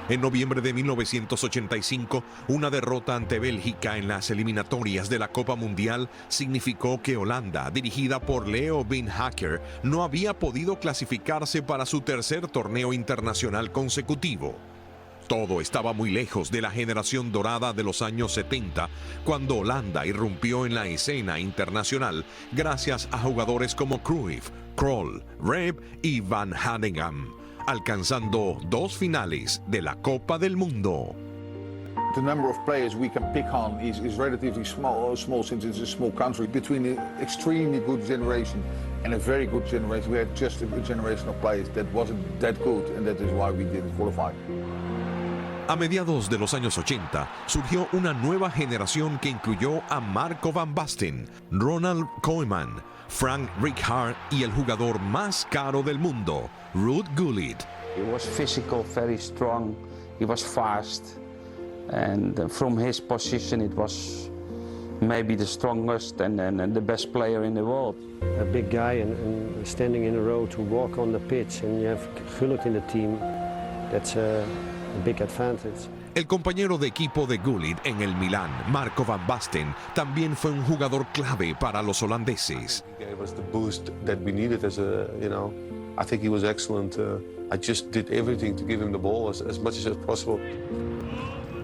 En noviembre de 1985, una derrota ante Bélgica en las eliminatorias de la Copa Mundial significó que Holanda, dirigida por Leo Rijkaard, no había podido clasificarse para su tercer torneo internacional consecutivo. Todo estaba muy lejos de la generación dorada de los años 70, cuando Holanda irrumpió en la escena internacional gracias a jugadores como Cruyff, Krol, Reb y Van Hanegem, alcanzando 2 finales de la Copa del Mundo. The number of players we can pick on is relatively small since it's a small country. Between an extremely good generation and a very good generation, we had just a generation of players that wasn't that good, and that is why we didn't qualify. A mediados de los años 80, surgió una nueva generación que incluyó a Marco van Basten, Ronald Koeman, Frank Rijkaard y el jugador más caro del mundo, Ruud Gullit. He was physical, very strong, he was fast, and from his position it was maybe the strongest and the best player in the world. A big guy and standing in a row to walk on the pitch, and you have Gullit in the team, that's a big advantage. El compañero de equipo de Gullit en el Milán, Marco van Basten, también fue un jugador clave para los holandeses. He gave us the boost that we needed as a, I think he was excellent. I just did everything to give him the ball as much as possible.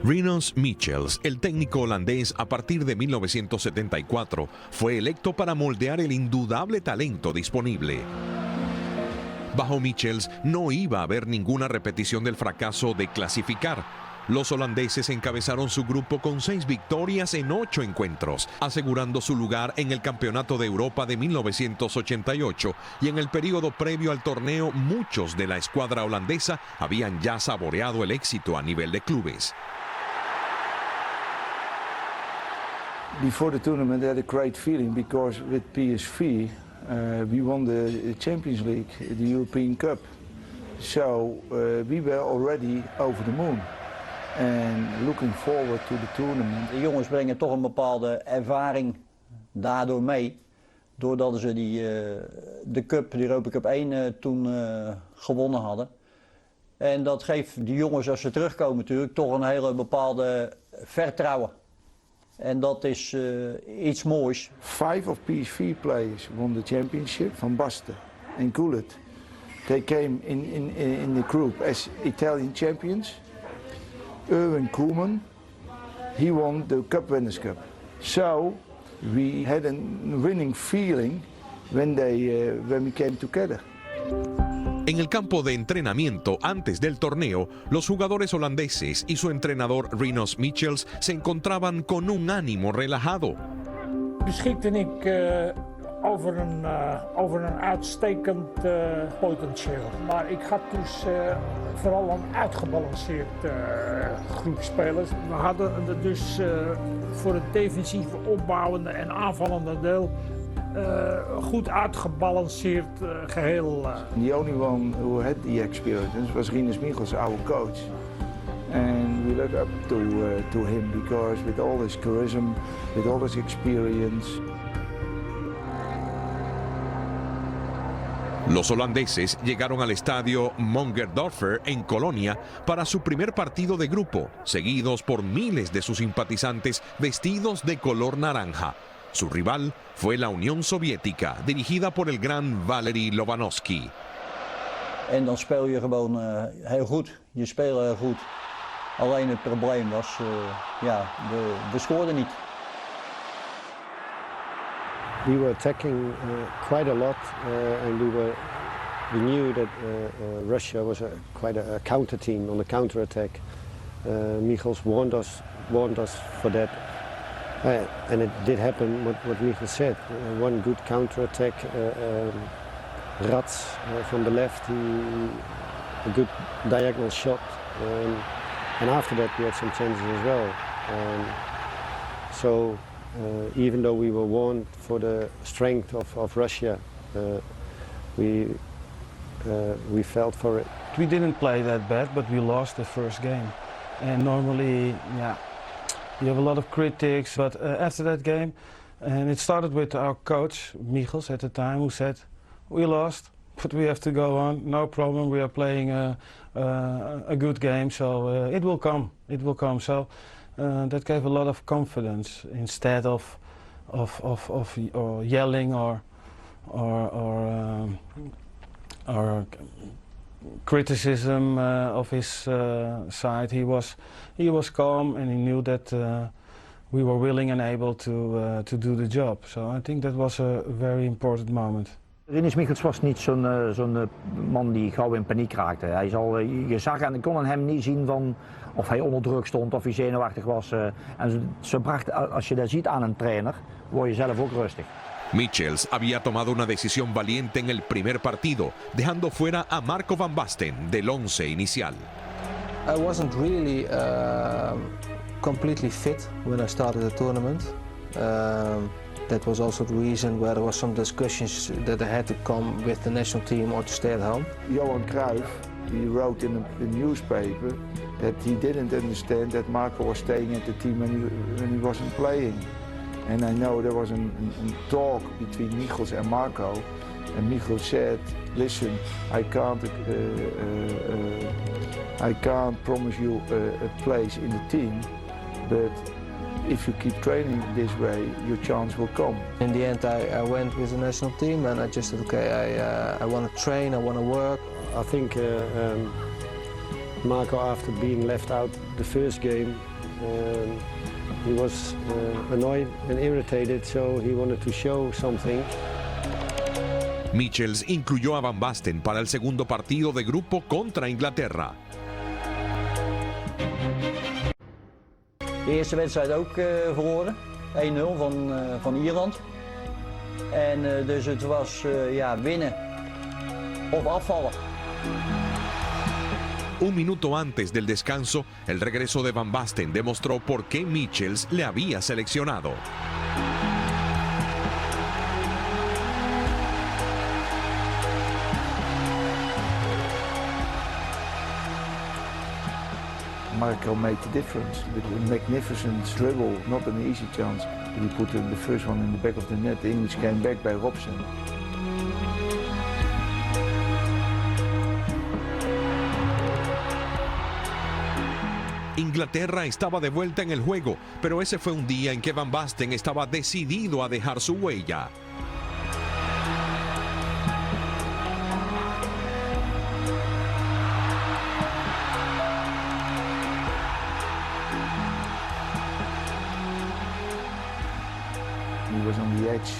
Rinus Michels, el técnico holandés a partir de 1974, fue electo para moldear el indudable talento disponible. Bajo Michels no iba a haber ninguna repetición del fracaso de clasificar. Los holandeses encabezaron su grupo con 6 victorias en 8 encuentros, asegurando su lugar en el Campeonato de Europa de 1988, y en el periodo previo al torneo muchos de la escuadra holandesa habían ya saboreado el éxito a nivel de clubes. Before the tournament I had a great feeling because with PSV we won the Champions League, the European Cup. So we were already over the moon. And looking forward to the tournament. De jongens brengen toch een bepaalde ervaring daardoor mee. Doordat ze de Cup, de Europa Cup 1 toen gewonnen hadden. En dat geeft de jongens als ze terugkomen natuurlijk toch een hele bepaalde vertrouwen. En dat is iets moois. 5 of PSV players won the championship van Basten and Gullit. They came in the group as Italian champions. Erwin Koeman, he won the Cup Winners' Cup. So we had a winning feeling when we came together. En el campo de entrenamiento antes del torneo, los jugadores holandeses y su entrenador Rinus Michels se encontraban con un ánimo relajado. Beschikte ik over een uitstekend potentieel. Maar ik had dus vooral een uitgebalanceerd groep spelers. We hadden dus voor het defensieve, opbouwende en aanvallende deel goed uitgebalanceerd geheel. The only one who had the experience was Rinus Michels, our coach. And we look up to him because with all his charisma, with all his experience. Los holandeses llegaron al estadio Mongerdorfer en Colonia para su primer partido de grupo, seguidos por miles de sus simpatizantes vestidos de color naranja. Su rival fue la Unión Soviética, dirigida por el gran Valery Lobanovsky. En dan speel je gewoon heel goed. Je speelt heel goed. Alleen het probleem was, we scoorden niet. We were attacking quite a lot, and we knew that Russia was quite a counter team on the counter attack. Michels warned us for that, and it did happen. What Michels said, one good counter attack. Rats from the left, a good diagonal shot, and after that we had some chances as well. So. Even though we were warned for the strength of Russia, we felt for it. We didn't play that bad, but we lost the first game. And normally, you have a lot of critics, but after that game, and it started with our coach, Michels at the time, who said, we lost, but we have to go on. No problem. We are playing a good game, so it will come. It will come. So that gave a lot of confidence instead of yelling or criticism of his side. He was calm, and he knew that we were willing and able to do the job. So I think that was a very important moment. Rinus Michels was niet zo'n man die gauw in paniek raakte. Je zag en kon aan hem niet zien van of hij onder druk stond of hij zenuwachtig was. En zo bracht, als je dat ziet aan een trainer, word je zelf ook rustig. Michels había tomado una decisión valiente en el primer partido, dejando fuera a Marco van Basten del once inicial. I wasn't really completely fit when I started the tournament. That was also the reason where there was some discussions that I had to come with the national team or to stay at home. Johan Cruijff, he wrote in the newspaper that he didn't understand that Marco was staying at the team when he wasn't playing. And I know there was a talk between Michels and Marco, and Michels said, listen, I can't promise you a place in the team, but if you keep training this way, your chance will come. In the end, I went with the national team, and I just said, okay, I want to train, I want to work. I think Marco, after being left out the first game, he was annoyed and irritated, so he wanted to show something. Michels incluyó a Van Basten para el segundo partido de grupo contra Inglaterra. De eerste wedstrijd ook verloren, 1-0 van Ierland. En dus het was winnen of afvallen. Un minuto antes del descanso, el regreso de Van Basten demostró por qué Michels le había seleccionado. Marco made the difference with a magnificent dribble, not an easy chance. He put the first one in the back of the net. The English came back by Robson. Inglaterra estaba de vuelta en el juego, pero ese fue un día en que Van Basten estaba decidido a dejar su huella. He was on the edge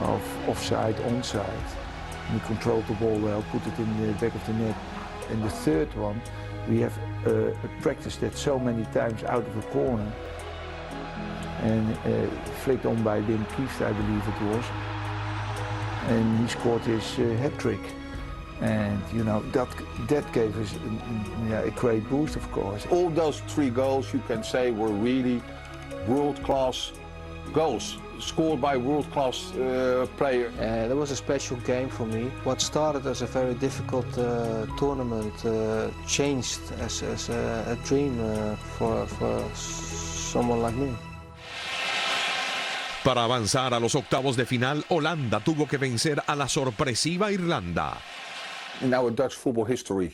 of offside, onside. He controlled the ball well, put it in the back of the net. And the third one, we have practiced that so many times out of a corner. And flicked on by Wim Kieft, I believe it was. And he scored his hat-trick. And you know, that gave us a great boost, of course. All those 3 goals, you can say, were really world-class goals, scored by world-class player. That was a special game for me. What started as a very difficult tournament changed as a dream for someone like me. Para avanzar a los octavos de final, Holanda tuvo que vencer a la sorpresiva Irlanda. In our Dutch football history,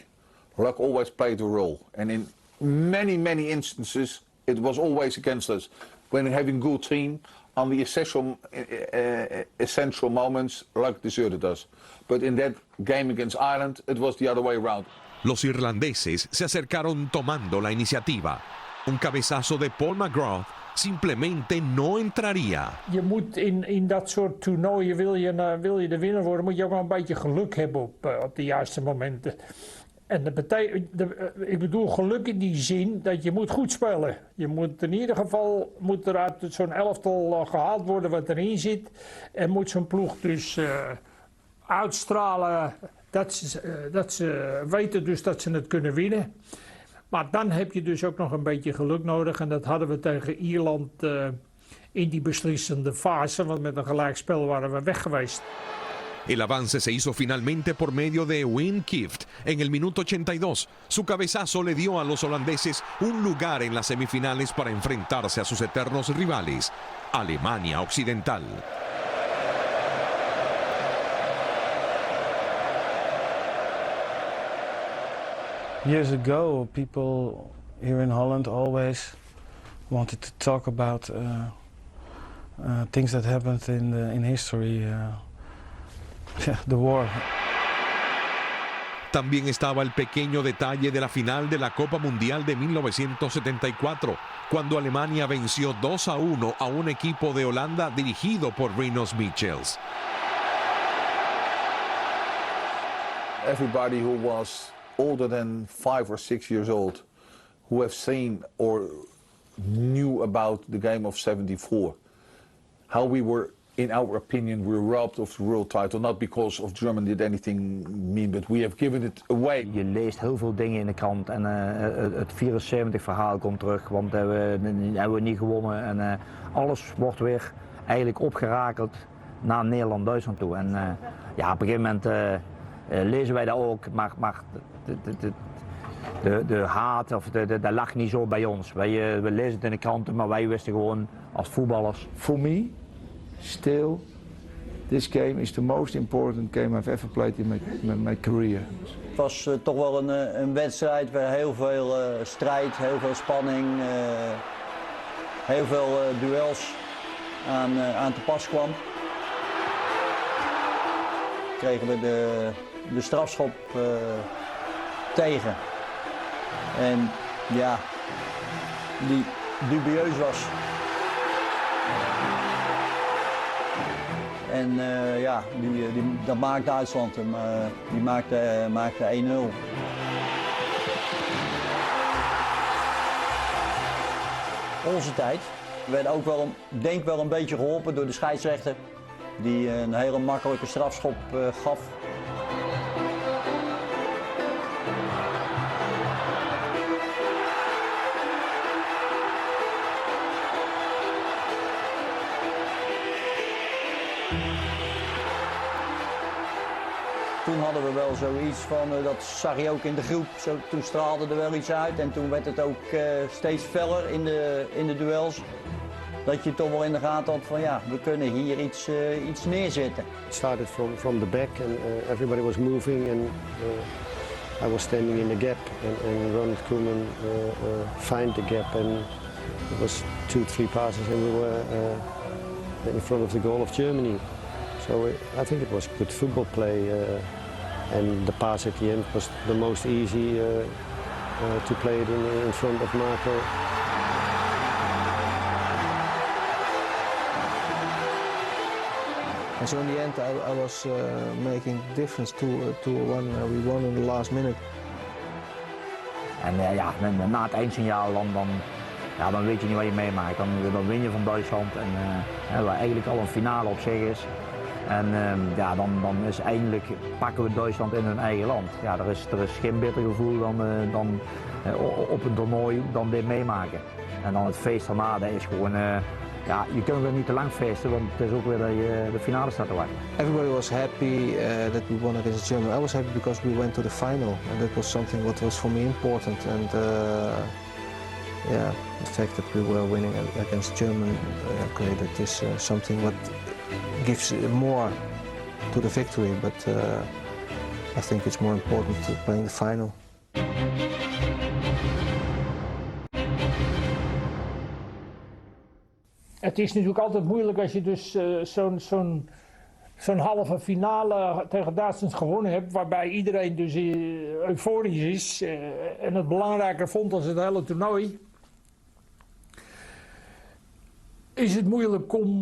luck always played a role, and in many, many instances, it was always against us. When having good team, on the essential moments, luck deserted us. But in that game against Ireland, it was the other way around. Los irlandeses se acercaron tomando la iniciativa. Un cabezazo de Paul McGrath simplemente no entraría. Je moet in dat soort toernooien, wil je de winnaar worden, moet je ook wel een beetje geluk hebben op de juiste momenten. En ik bedoel geluk in die zin dat je moet goed spelen. Je moet in ieder geval er uit zo'n elftal gehaald worden wat erin zit. En moet zo'n ploeg dus uitstralen dat ze weten dus dat ze het kunnen winnen. Maar dan heb je dus ook nog een beetje geluk nodig. En dat hadden we tegen Ierland in die beslissende fase. Want met een gelijkspel waren we weg geweest. El avance se hizo finalmente por medio de Wim Kieft en el minuto 82. Su cabezazo le dio a los holandeses un lugar en las semifinales para enfrentarse a sus eternos rivales, Alemania Occidental. Years ago, people here in Holland always wanted to talk about things that happened in history, the war. También estaba el pequeño detalle de la final de la Copa Mundial de 1974, cuando Alemania venció 2-1 a un equipo de Holanda dirigido por Rinus Michels. Everybody who was older than 5 or 6 years old, who have seen or knew about the game of 74, how we were, in our opinion, we were robbed of the world title, not because of Germany did anything mean, but we have given it away. Je leest heel veel dingen in de krant en het 74-verhaal komt terug, want we hebben niet gewonnen en alles wordt weer eigenlijk opgerakeld naar Nederland-Duitsland toe. En ja, op een gegeven moment lezen wij dat ook, maar de haat of dat lag niet zo bij ons. We lezen het in de kranten, maar wij wisten gewoon als voetballers. For me, still, this game is the most important game I've ever played in my career. Het was toch wel een wedstrijd waar heel veel strijd, heel veel spanning, heel veel duels aan te pas kwam. Kregen we de strafschop tegen. En ja, die dubieus was. En ja, dat maakt Duitsland hem. Die maakte 1-0. Onze tijd werd ook wel, denk wel een beetje geholpen door de scheidsrechter. Die een hele makkelijke strafschop gaf. Toen hadden we wel zoiets van, dat zag je ook in de groep, toen straalde er wel iets uit en toen werd het ook steeds feller in de duels. Dat je toch wel in de gaten had van ja, we kunnen hier iets neerzetten. It started from the back and everybody was moving and I was standing in the gap and Ronald Koeman find the gap and it was 2-3 passes and we were in front of the goal of Germany. So I think it was good football play and the pass at the end was the most easy to play it in front of Marco. And so in the end I was making difference to when we won in the last minute. En ja, na het eindsignaal dan weet je niet wat je meemaakt. Dan win je van Duitsland en waar eigenlijk al een finale op zich is. En ja, dan is eindelijk pakken we Duitsland in hun eigen land. Ja, er is geen beter gevoel dan op een toernooi dan dit meemaken. En dan het feest daarna, dat is gewoon, ja, je kunt weer niet te lang feesten, want het is ook weer dat je de finale staat te wachten. Everybody was happy that we won against Germany. I was happy because we went to the final and that was something what was for me important. And yeah, the fact that we were winning against Germany, okay, that is something what gives more to the victory, but I think it's more important to play in the final. Het is natuurlijk altijd moeilijk als je dus zo'n halve finale tegen Duitsland gewonnen hebt, waarbij iedereen dus euforisch is en het belangrijker vond als het hele toernooi. Is het moeilijk om,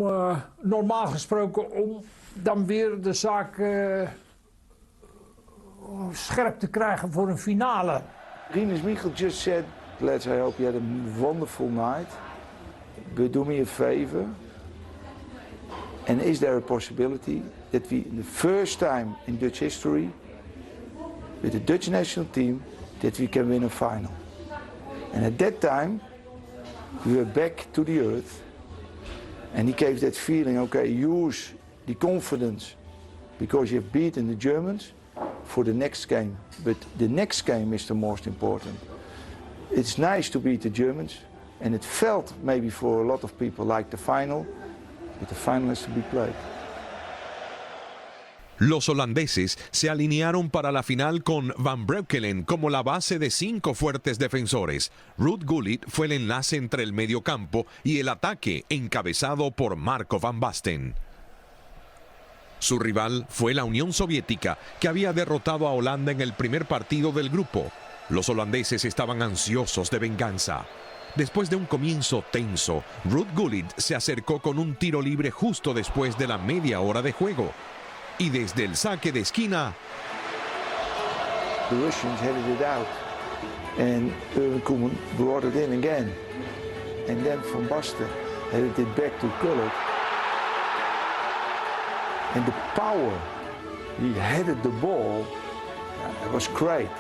normaal gesproken, om dan weer de zaak scherp te krijgen voor een finale. Rinus Michels just said, lads, I hope you had a wonderful night. But do me a favor. And is there a possibility that we, the first time in Dutch history, with the Dutch national team, that we can win a final? And at that time, we were back to the earth. And he gave that feeling, okay, use the confidence because you've beaten the Germans for the next game. But the next game is the most important. It's nice to beat the Germans, and it felt maybe for a lot of people like the final, but the final has to be played. Los holandeses se alinearon para la final con Van Breukelen como la base de 5 fuertes defensores. Ruud Gullit fue el enlace entre el mediocampo y el ataque, encabezado por Marco van Basten. Su rival fue la Unión Soviética, que había derrotado a Holanda en el primer partido del grupo. Los holandeses estaban ansiosos de venganza. Después de un comienzo tenso, Ruud Gullit se acercó con un tiro libre justo después de la media hora de juego. Y desde el saque de esquina, the Russians headed it out, and Koeman brought it in again, and then Van Basten headed it back to Gullit, and the power he headed the ball was great.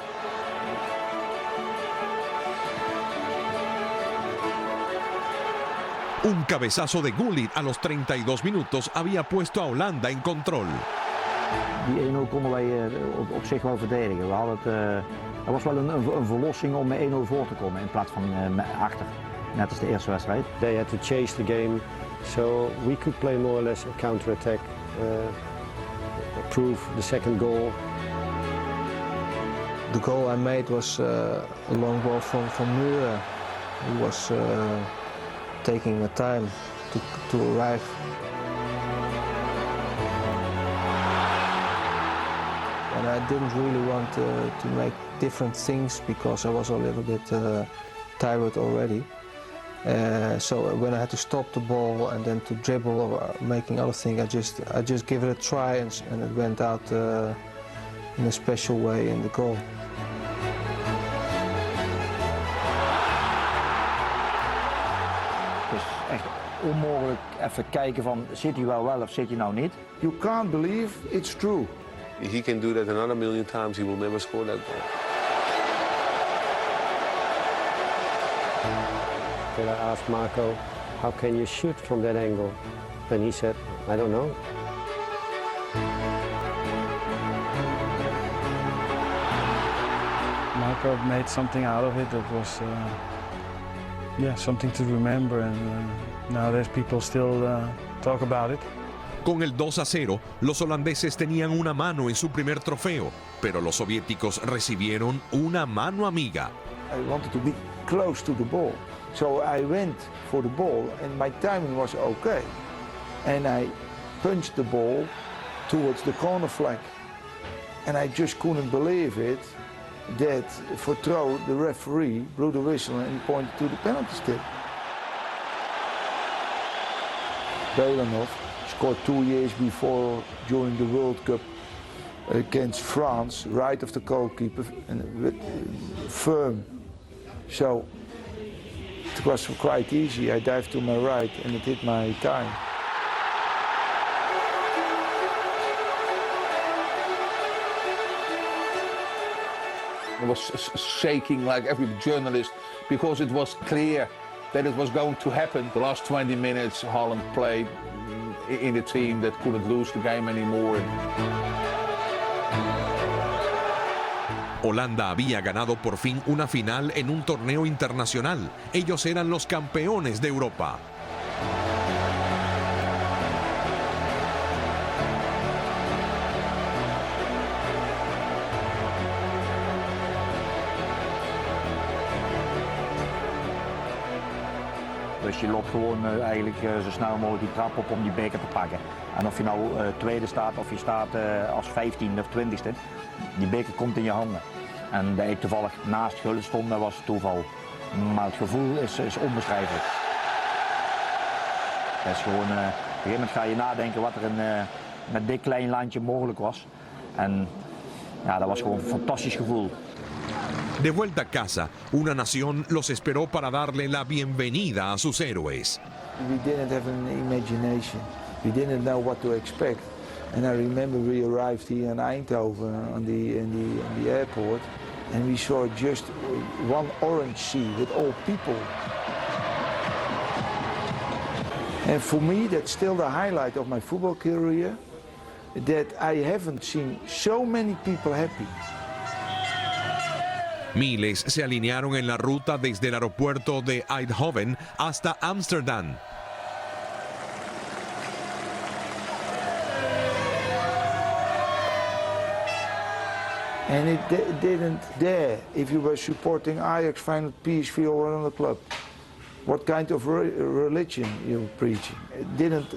un cabezazo de Gullit a los 32 minutos había puesto a Holanda en control. Die 1-0 konden wij op zich wel verdedigen. We hadden het was wel een verlossing om met 1-0 voor te komen in plaats van achter. Net als de eerste wedstrijd. They had to chase the game, so we could play more or less a counter-attack, prove the second goal. The goal I made was a long ball from Muir. He was taking the time to arrive. And I didn't really want to make different things because I was a little bit tired already. So when I had to stop the ball and then to dribble or making other things, I just give it a try and it went out in a special way in the goal. Het is echt onmogelijk even kijken van zit hij wel of zit hij nou niet. You can't believe it's true. He can do that another million times. He will never score that goal. Then I asked Marco, how can you shoot from that angle? And he said, I don't know. Marco made something out of it that was something to remember, and nowadays people still talk about it. Con el 2-0, los holandeses tenían una mano en su primer trofeo, pero los soviéticos recibieron una mano amiga. I wanted to be close to the ball. So I went for the ball and my timing was okay. And I punched the ball towards the corner flag. And I just couldn't believe it that for throw the referee blew the whistle and pointed to the penalty stick. Belanov scored 2 years before during the World Cup against France, right of the goalkeeper, and firm. So it was quite easy. I dived to my right and it hit my thigh. I was shaking like every journalist because it was clear that it was going to happen. The last 20 minutes Holland played in a team that couldn't lose the game anymore. Holanda había ganado por fin una final en un torneo internacional. Ellos eran los campeones de Europa. Dus je loopt gewoon eigenlijk zo snel mogelijk die trap op om die beker te pakken. En of je nou tweede staat of je staat als 15e of 20e, die beker komt in je handen. En dat ik toevallig naast Gullit stond, dat was toeval. Maar het gevoel is onbeschrijfelijk. Het is gewoon, op een gegeven moment ga je nadenken wat er met dit klein landje mogelijk was. En ja, dat was gewoon een fantastisch gevoel. De vuelta a casa, una nación los esperó para darle la bienvenida a sus héroes. We didn't have an imagination. We didn't know what to expect. And I remember we arrived here in Eindhoven in the airport, and we saw just one orange sea with all people. And for me, that's still the highlight of my football career, that I haven't seen so many people happy. Miles se alinearon en la ruta desde el aeropuerto de Eindhoven hasta Ámsterdam. And it didn't dare if you were supporting Ajax, Feyenoord, PSV or another club. What kind of religion you were preaching? It didn't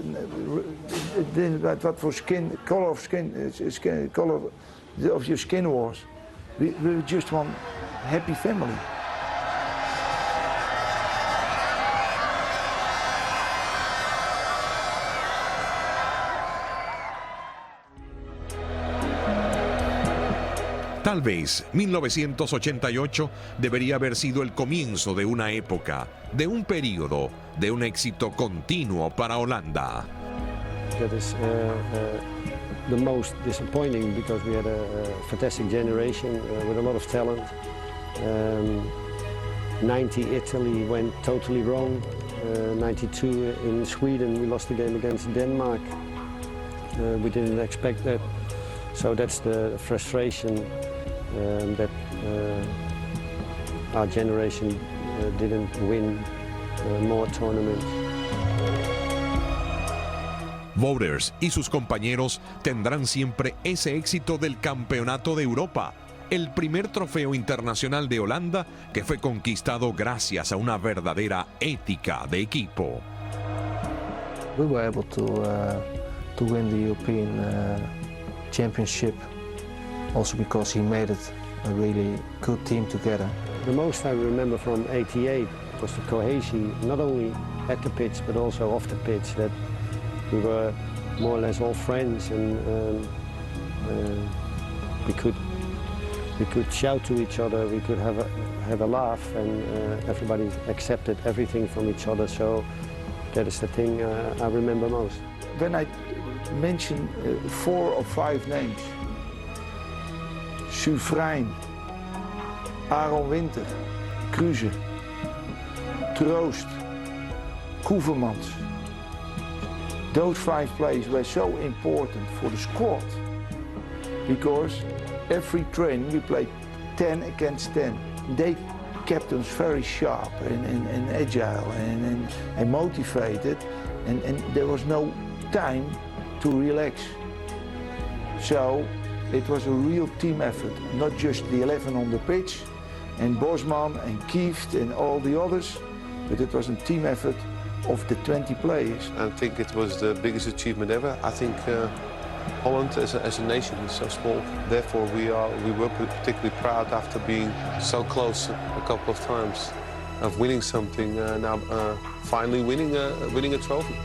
what for skin, color of your skin was. We were just one happy family. Tal vez 1988 debería haber sido el comienzo de una época, de un periodo, de un éxito continuo para Holanda. That is the most disappointing because we had a fantastic generation with a lot of talent. 90 Italy went totally wrong. 92 in Sweden we lost the game against Denmark. We didn't expect that. So that's the frustration that our generation didn't win more tournaments. Voters y sus compañeros tendrán siempre ese éxito del Campeonato de Europa, el primer trofeo internacional de Holanda que fue conquistado gracias a una verdadera ética de equipo. We were able to win the European Championship also because he made it a really good team together. The most I remember from '88 was the cohesion, not only at the pitch but also off the pitch, that we were more or less all friends and we could shout to each other, we could have a laugh, and everybody accepted everything from each other. So that is the thing I remember most. When I mention 4 or 5 names, Sufrein, Aaron Winter, Kruse, Troost, Koevermans. Those 5 players were so important for the squad because every training we played 10 against 10. They kept us very sharp and agile and motivated, and there was no time to relax. So it was a real team effort, not just the 11 on the pitch and Bosman and Kieft and all the others, but it was a team effort of the 20 players. I think it was the biggest achievement ever. I think Holland as a nation is so small. Therefore we were particularly proud after being so close a couple of times of winning something, now finally winning a trophy.